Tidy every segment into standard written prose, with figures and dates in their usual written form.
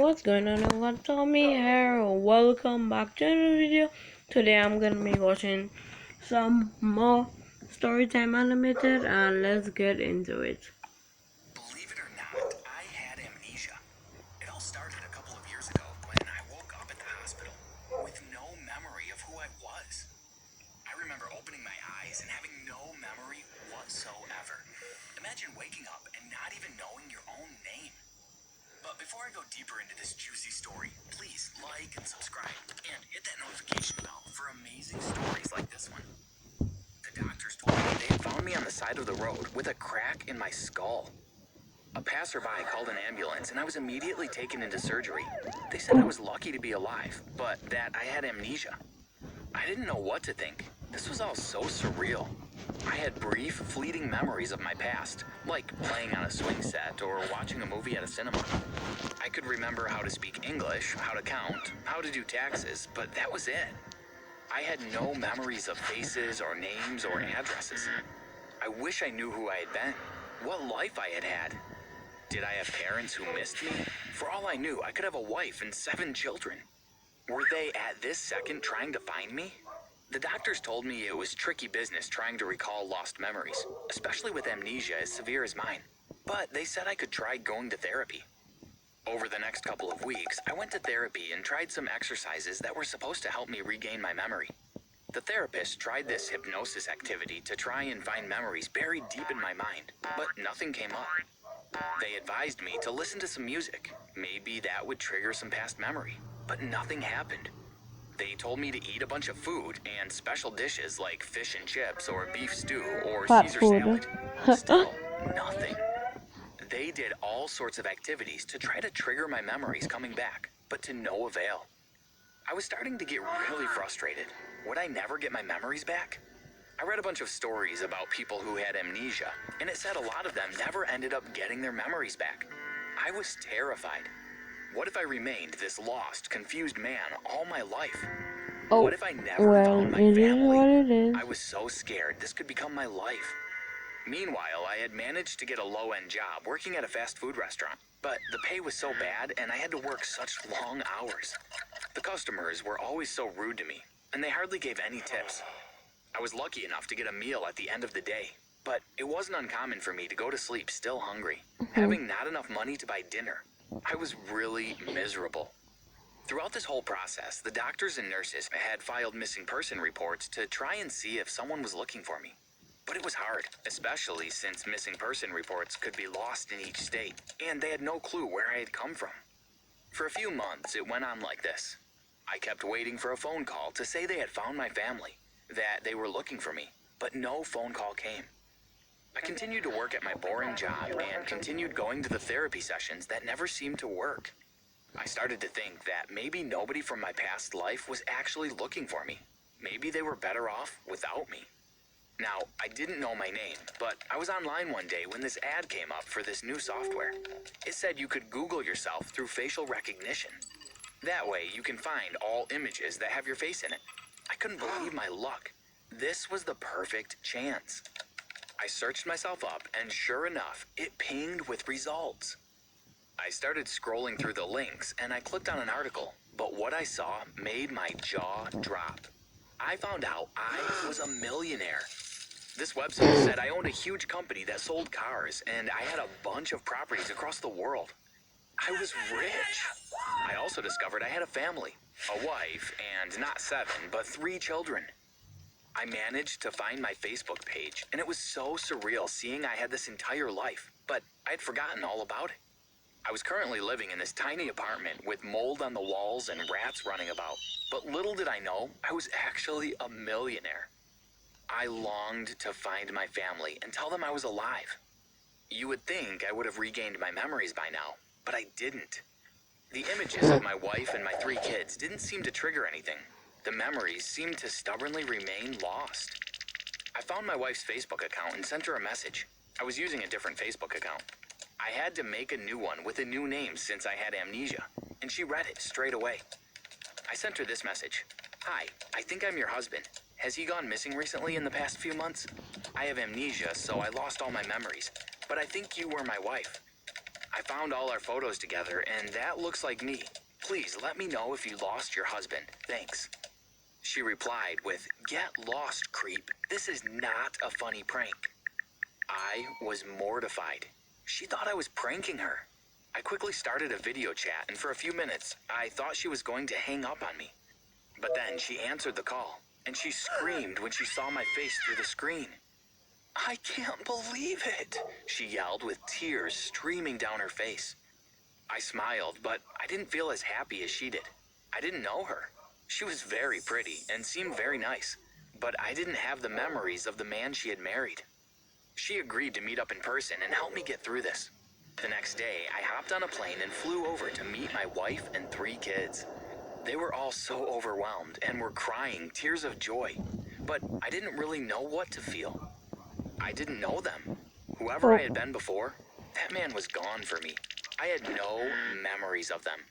what's going on everyone? Tommy here. Welcome back to another video. Today I'm gonna be watching some more Storytime animated and let's get into it. Believe it or not, I had amnesia. It all started a couple of years ago when I woke up at the hospital with no memory of who I was. I remember opening my eyes and having no memory whatsoever. Imagine waking up and not even knowing your own name. But before I go deeper into this juicy story, please like and subscribe and hit that notification bell for amazing stories like this one. The doctors told me they had found me on the side of the road with a crack in my skull. A passerby called an ambulance and I was immediately taken into surgery. They said I was lucky to be alive, but that I had amnesia. I didn't know what to think. This was all so surreal. I had brief, fleeting memories of my past, like playing on a swing set or watching a movie at a cinema. I could remember how to speak English, how to count, how to do taxes, but that was it. I had no memories of faces or names or addresses. I wish I knew who I had been, what life I had had. Did I have parents who missed me? For all I knew, I could have a wife and 7 children. Were they at this second trying to find me? The doctors told me it was tricky business trying to recall lost memories, especially with amnesia as severe as mine. But they said I could try going to therapy. Over the next couple of weeks, I went to therapy and tried some exercises that were supposed to help me regain my memory. The therapist tried this hypnosis activity to try and find memories buried deep in my mind, but nothing came up. They advised me to listen to some music. Maybe that would trigger some past memory, but nothing happened. They told me to eat a bunch of food and special dishes like fish and chips or beef stew or Fat Caesar food. salad. Still, nothing. They did all sorts of activities to try to trigger my memories coming back, but to no avail. I was starting to get really frustrated. Would I never get my memories back? I read a bunch of stories about people who had amnesia, and it said a lot of them never ended up getting their memories back. I was terrified. What if I remained this lost, confused man all my life? Oh, What if I never well, found my it is family? what it is. I was so scared this could become my life. Meanwhile, I had managed to get a low-end job working at a fast food restaurant, but the pay was so bad and I had to work such long hours. The customers were always so rude to me, and they hardly gave any tips. I was lucky enough to get a meal at the end of the day, but it wasn't uncommon for me to go to sleep still hungry, having not enough money to buy dinner. I was really miserable. Throughout this whole process, the doctors and nurses had filed missing person reports to try and see if someone was looking for me. But it was hard, especially since missing person reports could be lost in each state, and they had no clue where I had come from. For a few months, it went on like this. I kept waiting for a phone call to say they had found my family, that they were looking for me, but no phone call came. I continued to work at my boring job and continued going to the therapy sessions that never seemed to work. I started to think that maybe nobody from my past life was actually looking for me. Maybe they were better off without me. Now, I didn't know my name, but I was online one day when this ad came up for this new software. It said you could Google yourself through facial recognition. That way, you can find all images that have your face in it. I couldn't believe my luck. This was the perfect chance. I searched myself up, and sure enough, it pinged with results. I started scrolling through the links, and I clicked on an article, but what I saw made my jaw drop. I found out I was a millionaire. This website said I owned a huge company that sold cars, and I had a bunch of properties across the world. I was rich. I also discovered I had a family, a wife, and not 7, but 3 children. I managed to find my Facebook page, and it was so surreal seeing I had this entire life, but I'd forgotten all about it. I was currently living in this tiny apartment with mold on the walls and rats running about, but little did I know I was actually a millionaire. I longed to find my family and tell them I was alive. You would think I would have regained my memories by now, but I didn't. The images of my wife and my 3 kids didn't seem to trigger anything. The memories seemed to stubbornly remain lost. I found my wife's Facebook account and sent her a message. I was using a different Facebook account. I had to make a new one with a new name since I had amnesia, and she read it straight away. I sent her this message. Hi, I think I'm your husband. Has he gone missing recently in the past few months? I have amnesia, so I lost all my memories, but I think you were my wife. I found all our photos together, and that looks like me. Please let me know if you lost your husband. Thanks." She replied with, "Get lost, creep. This is not a funny prank." I was mortified. She thought I was pranking her. I quickly started a video chat, and for a few minutes, I thought she was going to hang up on me. But then she answered the call, and she screamed when she saw my face through the screen. "I can't believe it," she yelled with tears streaming down her face. I smiled, but I didn't feel as happy as she did. I didn't know her. She was very pretty and seemed very nice, but I didn't have the memories of the man she had married. She agreed to meet up in person and help me get through this. The next day, I hopped on a plane and flew over to meet my wife and 3 kids. They were all so overwhelmed and were crying tears of joy, but I didn't really know what to feel. I didn't know them. Whoever I had been before, that man was gone for me. I had no memories of them.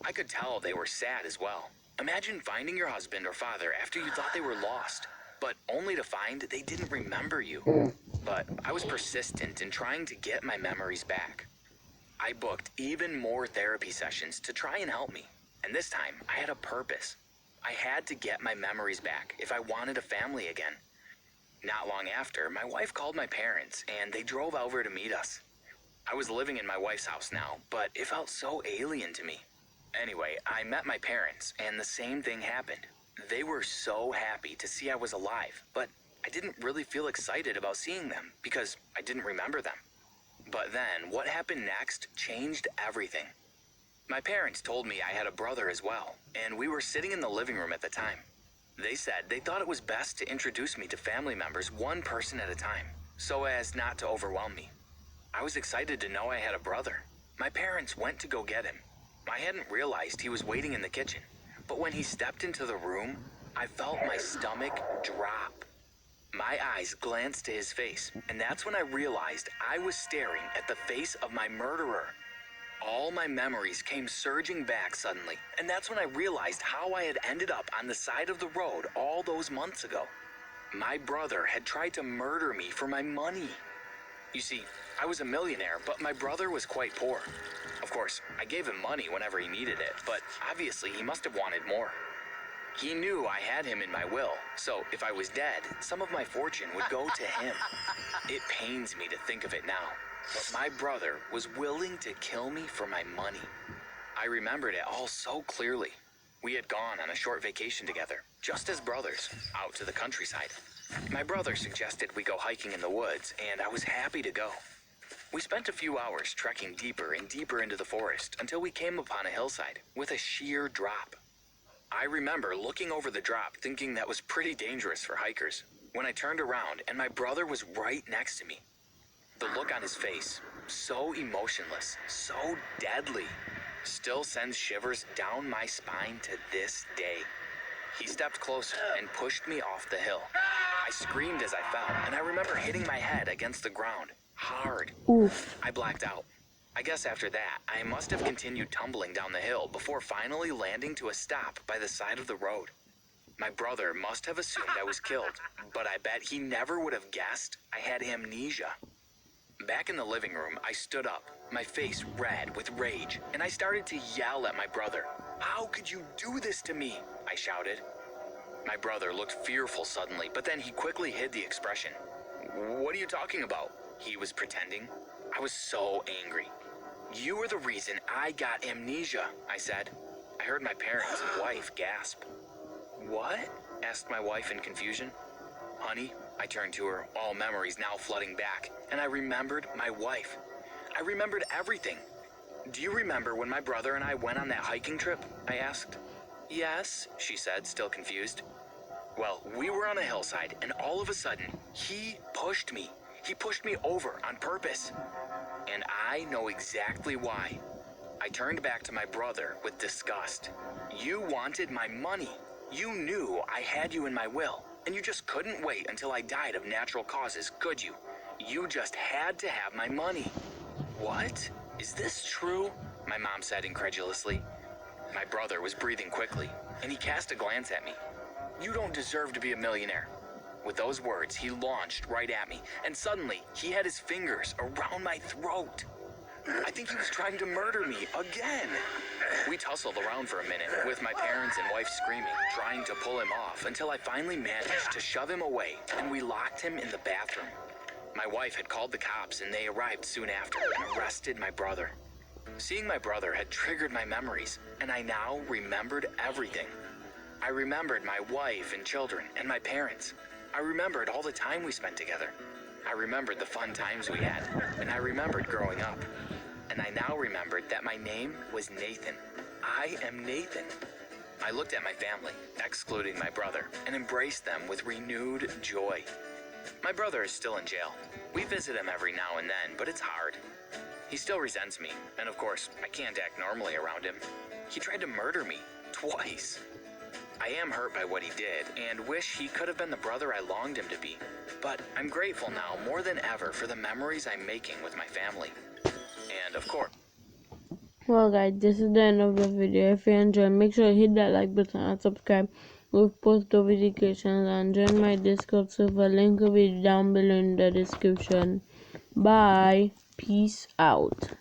I could tell they were sad as well. Imagine finding your husband or father after you thought they were lost, but only to find they didn't remember you. But I was persistent in trying to get my memories back. I booked even more therapy sessions to try and help me, and this time I had a purpose. I had to get my memories back if I wanted a family again. Not long after, my wife called my parents, and they drove over to meet us. I was living in my wife's house now, but it felt so alien to me. Anyway, I met my parents, and the same thing happened. They were so happy to see I was alive, but I didn't really feel excited about seeing them because I didn't remember them. But then, what happened next changed everything. My parents told me I had a brother as well, and we were sitting in the living room at the time. They said they thought it was best to introduce me to family members one person at a time, so as not to overwhelm me. I was excited to know I had a brother. My parents went to go get him. I hadn't realized he was waiting in the kitchen, but when he stepped into the room, I felt my stomach drop. My eyes glanced to his face, and that's when I realized I was staring at the face of my murderer. All my memories came surging back suddenly, and that's when I realized how I had ended up on the side of the road all those months ago. My brother had tried to murder me for my money. You see, I was a millionaire, but my brother was quite poor. Of course, I gave him money whenever he needed it, but obviously he must have wanted more. He knew I had him in my will, so if I was dead, some of my fortune would go to him. It pains me to think of it now, but my brother was willing to kill me for my money. I remembered it all so clearly. We had gone on a short vacation together, just as brothers, out to the countryside. My brother suggested we go hiking in the woods, and I was happy to go. We spent a few hours trekking deeper and deeper into the forest until we came upon a hillside with a sheer drop. I remember looking over the drop thinking that was pretty dangerous for hikers when I turned around and my brother was right next to me. The look on his face, so emotionless, so deadly, still sends shivers down my spine to this day. He stepped closer and pushed me off the hill. I screamed as I fell, and I remember hitting my head against the ground, hard. Oof. I blacked out. I guess after that, I must have continued tumbling down the hill before finally landing to a stop by the side of the road. My brother must have assumed I was killed, but I bet he never would have guessed I had amnesia. Back in the living room, I stood up, my face red with rage, and I started to yell at my brother. "How could you do this to me?" I shouted. My brother looked fearful suddenly, but then he quickly hid the expression. "What are you talking about?" he was pretending. I was so angry. "You were the reason I got amnesia," I said. I heard my parents and wife gasp. "What?" asked my wife in confusion. "Honey," I turned to her, all memories now flooding back, and I remembered my wife. I remembered everything. "Do you remember when my brother and I went on that hiking trip?" I asked. "Yes," she said, still confused. "Well, we were on a hillside, and all of a sudden, he pushed me. He pushed me over on purpose. And I know exactly why." I turned back to my brother with disgust. "You wanted my money. You knew I had you in my will, and you just couldn't wait until I died of natural causes, could you? You just had to have my money." "What? Is this true?" my mom said incredulously. My brother was breathing quickly, and he cast a glance at me. "You don't deserve to be a millionaire." With those words, he launched right at me, and suddenly he had his fingers around my throat. I think he was trying to murder me again. We tussled around for a minute, with my parents and wife screaming, trying to pull him off, until I finally managed to shove him away, and we locked him in the bathroom. My wife had called the cops, and they arrived soon after and arrested my brother. Seeing my brother had triggered my memories, and I now remembered everything. I remembered my wife and children and my parents. I remembered all the time we spent together. I remembered the fun times we had, and I remembered growing up. And I now remembered that my name was Nathan. I am Nathan. I looked at my family, excluding my brother, and embraced them with renewed joy. My brother is still in jail. We visit him every now and then, but it's hard. He still resents me, and of course, I can't act normally around him. He tried to murder me, twice. I am hurt by what he did, and wish he could have been the brother I longed him to be. But I'm grateful now more than ever for the memories I'm making with my family. And of course... Well guys, this is the end of the video. If you enjoyed, make sure to hit that like button and subscribe with post notifications, and join my Discord server. Link will be down below in the description. Bye. Peace out.